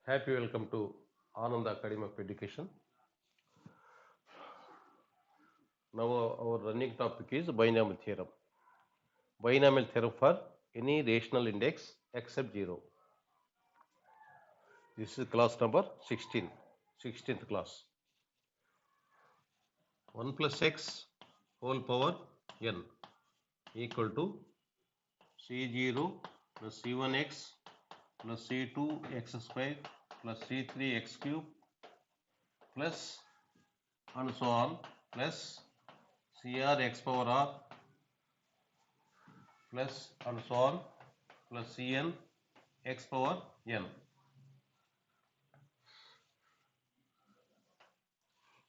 Happy welcome to Ananda Academy of Education. Now our running topic is binomial theorem. Binomial theorem for any rational index except 0. This is class number 16, 16th class. 1 plus x whole power n equal to c0 plus c1x plus c2x square plus c3x cube plus and so on plus cr x power r plus and so on plus cn x power n.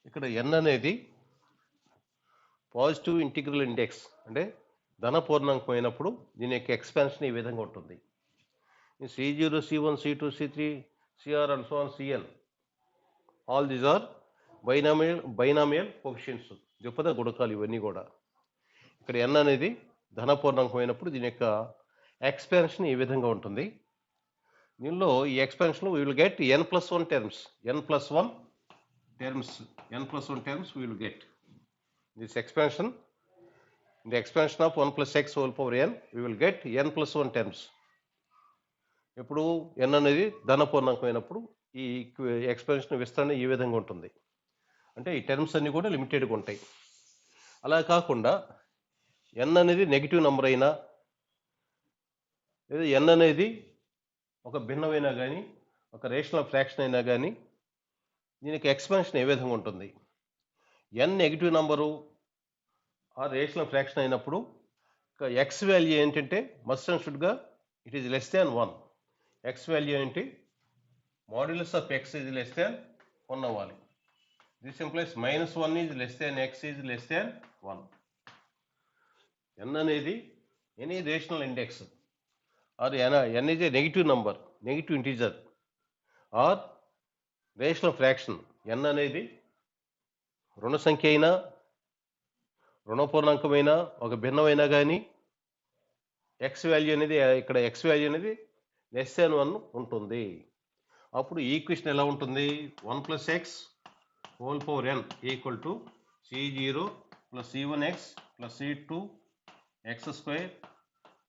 ఇక్కడ n అనేది positive integral index అంటే ధన పూర్ణాంకం అయినప్పుడు దీని యొక్క expansion ఈ విధంగా ఉంటుంది. c0 c1 c2 c3 cr and so on cn all these are binomial coefficients, ద్విపద గుణకాలు ఇవన్నీ కూడా. ఇక్కడ n అనేది ధన పూర్ణాంకం అయినప్పుడు దీని యొక్క ఎక్స్పాన్షన్ ఈ విధంగా ఉంటుంది. దీనిలో ఈ expansion we will get n plus 1 terms, n plus 1 terms we will get. This expansion, in the expansion of 1 plus x whole power n, we will get n plus 1 terms. ఇప్పుడు n అనేది ధన పూర్ణాంకం అయినప్పుడు ఈ expansion విస్తరణ ఈ విధంగా ఉంటుంది. అంటే ఈ టర్మ్స్ అన్ని కూడా లిమిటెడ్గా ఉంటాయి. అలా కాకుండా n అనేది నెగిటివ్ నెంబర్ అయినా లేదా n అనేది ఒక భిన్నమైనా కానీ ఒక రేషనల్ ఫ్రాక్షన్ అయినా కానీ దీనికి ఎక్స్పాన్షన్ ఏ విధంగా ఉంటుంది. n నెగిటివ్ నంబరు ఆ రేషనల్ ఫ్రాక్షన్ అయినప్పుడు ఎక్స్ వాల్యూ ఏంటంటే మస్ట్ అండ్ షుడ్గా it is less than 1. X value ఏంటి? Modulus of x is less than 1 అవ్వాలి. This implies -1 is less than x is less than 1. n అనేది any rational index or n is a negative number, negative integer or rational fraction. n అనేది రుణ సంఖ్య అయినా రుణపూర్ణాంకమైనా ఒక భిన్నమైనా కానీ X value అనేది ఇక్కడ ఎక్స్ వాల్యూ అనేది లెస్ దాన్ 1 ఉంటుంది. అప్పుడు ఈక్వేషన్ ఎలా ఉంటుంది? 1 plus X whole power n equal to c0 plus c1x plus c2x square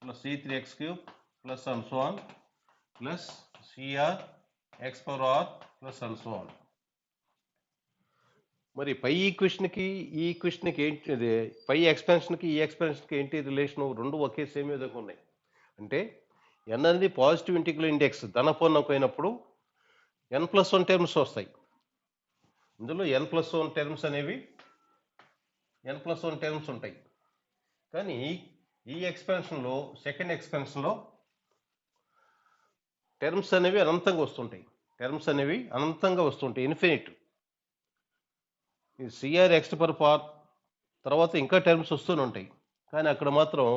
plus c3x cube plus and so on plus cr x power r plus and so on. మరి పై ఈక్వేషన్కి ఈ ఈక్వేషన్కి ఏంటి, పై ఎక్స్పాన్షన్కి ఈ ఎక్స్పాన్షన్కి ఏంటి relation? రెండు ఒకే same విధంగా ఉన్నాయి. అంటే n అనేది పాజిటివ్ ఇంటిగ్రల్ ఇండెక్స్ ధన పూర్ణాంకం అయినప్పుడు n ప్లస్ 1 టర్మ్స్ వస్తాయి. ఇందులో n ప్లస్ 1 టర్మ్స్ అనేవి n ప్లస్ 1 టర్మ్స్ ఉంటాయి. కానీ ఈ ఎక్స్పాన్షన్లో సెకండ్ ఎక్స్పాన్షన్లో టర్మ్స్ అనేవి అనంతంగా వస్తుంటాయి, infinite. CR X per part తర్వాత ఇంకా టర్మ్స్ వస్తూనే ఉంటాయి. కానీ అక్కడ మాత్రం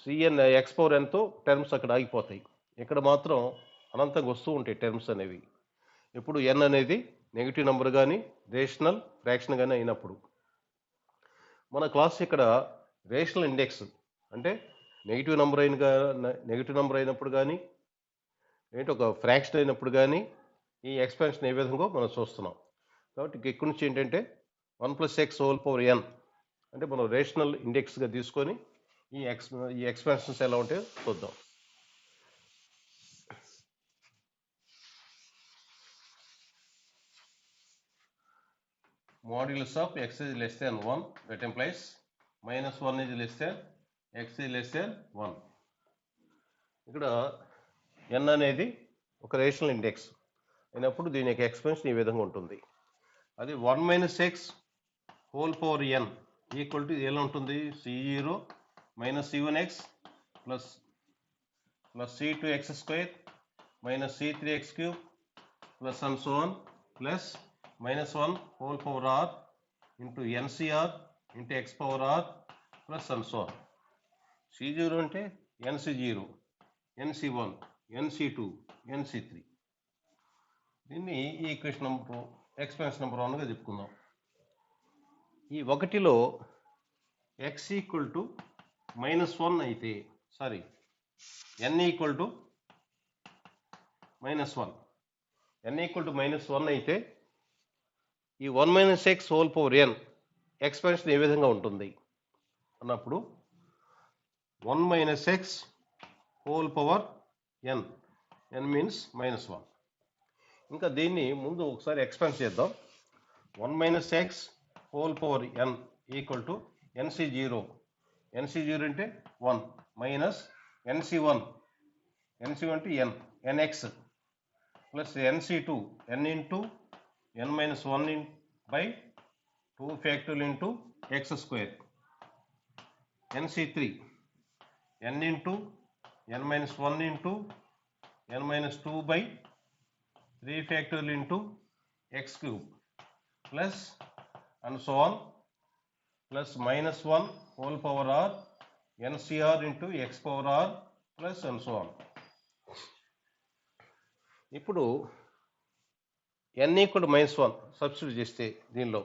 సిఎన్ ఎక్స్ పవర్ ఎంతో టర్మ్స్ అక్కడ ఆగిపోతాయి. ఇక్కడ మాత్రం అనంతంగా వస్తూ ఉంటాయి టర్మ్స్ అనేవి. ఇప్పుడు n అనేది నెగిటివ్ నెంబర్ కానీ రేషనల్ ఫ్రాక్షన్ కానీ అయినప్పుడు. మన క్లాస్ ఇక్కడ రేషనల్ ఇండెక్స్ అంటే నెగిటివ్ నెంబర్ అయినప్పుడు కానీ ఏంటి ఒక ఫ్రాక్షన్ అయినప్పుడు కానీ ఈ ఎక్స్పాన్షన్ ఏ విధంగా మనం చూస్తున్నాం. కాబట్టి ఇక్కడి నుంచి ఏంటంటే 1 plus X whole power n అంటే మనం రేషనల్ ఇండెక్స్గా తీసుకొని ఈ ఎక్స్పాన్షన్స్ ఎలా ఉంటాయో చూద్దాం. Modulus of x is less than 1, that implies -1 is less than x is less than 1. ఇక్కడ n అనేది ఒక రేషనల్ ఇండెక్స్ అయినప్పుడు దీని యొక్క ఎక్స్పాన్షన్ ఈ విధంగా ఉంటుంది. అది 1 minus X whole power n equal to ఎలా ఉంటుంది? c0 minus c1x plus c2x square minus c3x cube plus and so on plus -1 whole power r into ncr into x power r plus and so on. c0 అంటే nc0, nc1, nc2, nc3. దీన్ని ఈ equation number expansion number 1గా చెప్పుకుందాం. ఈ ఒకటిలో x equal to -1 అయితే n equal to -1 n equal to -1 అయితే ఈ 1 - x whole power n expansion ఏ విధంగా ఉంటుంది అన్నప్పుడు 1 - x whole power n, n means -1. ఇంకా దీన్ని ముందు ఒకసారి ఎక్స్పాండ్ చేద్దాం. 1 - x whole power n equal to nc0. nc0 అంటే 1 మైనస్ nc1. nc1 అంటే n, nx plus nc2, n into n - 1 by 2 factorial into x square. nc3, n into n - 1 into n - 2 by 3 factorial into x cube plus and so on plus -1 whole power r ncr into x power r plus and so on. ఇప్పుడు n equal -1 substitute చేస్తే దీనిలో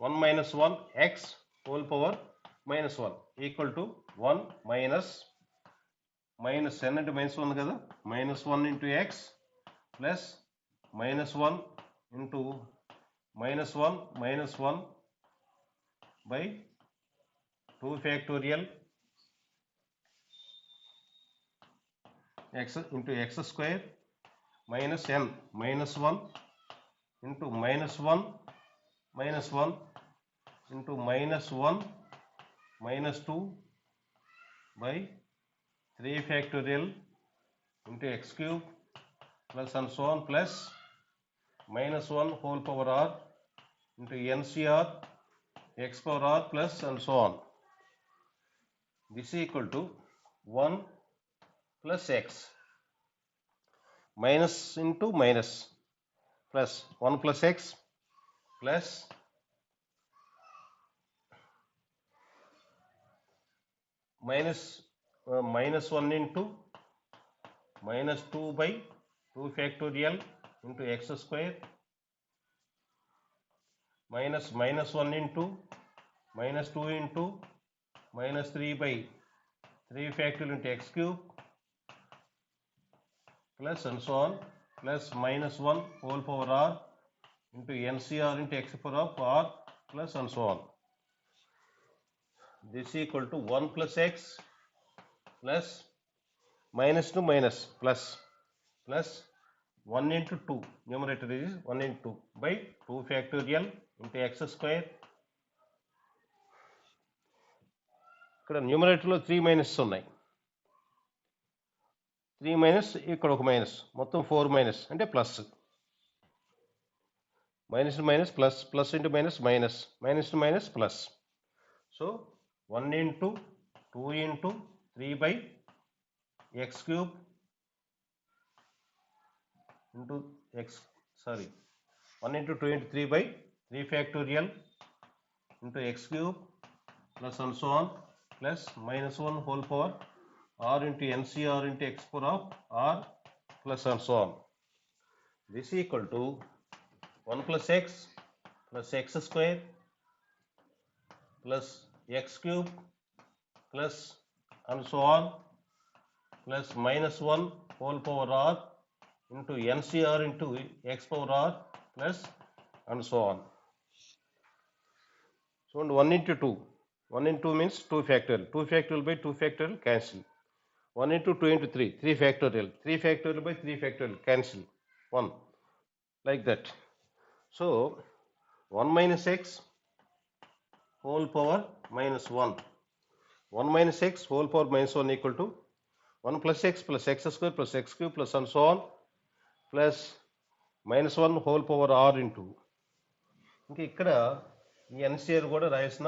1 - 1 x whole power -1 equal to 1 minus n అంటే -1 కదా, -1 into x plus -1 into -1 by 2 factorial x into x square minus n -1 into -1 into -2 by 3 factorial into x cube plus and so on plus -1 whole power r into ncr x power r plus and so on. This equal to 1 plus x minus into minus plus 1 plus x plus -1 into -2 by 2 factorial into x square minus -1 into -2 into -3 by 3 factorial into x cube plus and so on plus -1 whole power r into ncr into x power of r plus and so on. This equal to 1 plus x plus minus to minus plus 1 into 2, numerator is 1 into 2 by 2 factorial into x square. ఇక్కడ న్యూమరేటర్లో 3 minus ఉన్నాయి, 3 minus ఇక్కడ ఒక minus, మొత్తం 4 minus అంటే plus, minus minus plus, plus into minus minus, minus to minus plus. So 1 into 2 into 3 by X cube into X 1 into 2 into 3 by 3 factorial into X cube plus and so on plus -1 whole power r into ncr into x power of r plus and so on. This equal to 1 plus x plus x square plus x cube plus and so on plus -1 whole power r into ncr into x power r plus and so on. So 1 into 2. 1 into 2 means 2 factorial. 2 factorial by 2 factorial cancel. 1 into 2 into 3, 3 factorial. 3 factorial by 3 factorial cancel. 1. Like that. So 1 minus x whole power minus 1. 1 minus x whole power minus 1 equal to 1 plus x square plus x cube plus and so on plus -1 whole power r into. ఇంకా ఇక్కడ ఈ NCR కూడా రాయాల్సిన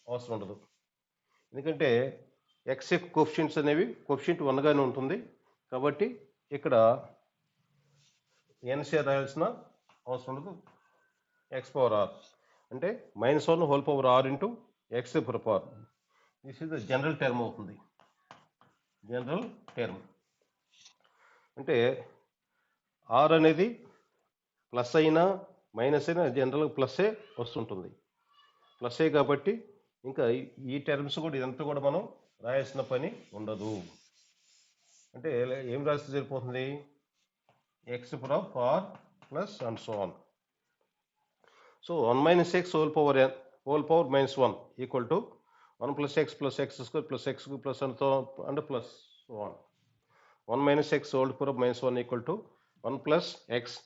అవసరం ఉండదు, ఎందుకంటే X యొక్క coefficients అనేవి coefficient 1 గానే ఉంటుంది కాబట్టి ఇక్కడ ఎన్సిఆర్ రాయాల్సిన అవసరం ఉండదు. ఎక్స్ పవర్ ఆర్ అంటే -1 whole power R into X power. This is the general term అవుతుంది. జనరల్ టర్మ్ అంటే ఆర్ అనేది ప్లస్ అయినా మైనస్ అయినా జనరల్గా ప్లస్సే వస్తుంటుంది, ప్లస్సే కాబట్టి ఇంకా ఈ టర్మ్స్ కూడా ఇదంతా కూడా మనం రాయాల్సిన పని ఉండదు. అంటే ఏం రాస్తే సరిపోతుంది, X power of R plus and so on. So 1 minus x whole power n whole power minus 1 equal to 1 plus x square plus x cube plus and so on and plus so on. 1 minus x whole power minus 1 equal to 1 plus x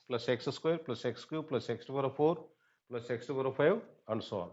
square plus x cube plus x to the power 4 plus x to the power 5 and so on.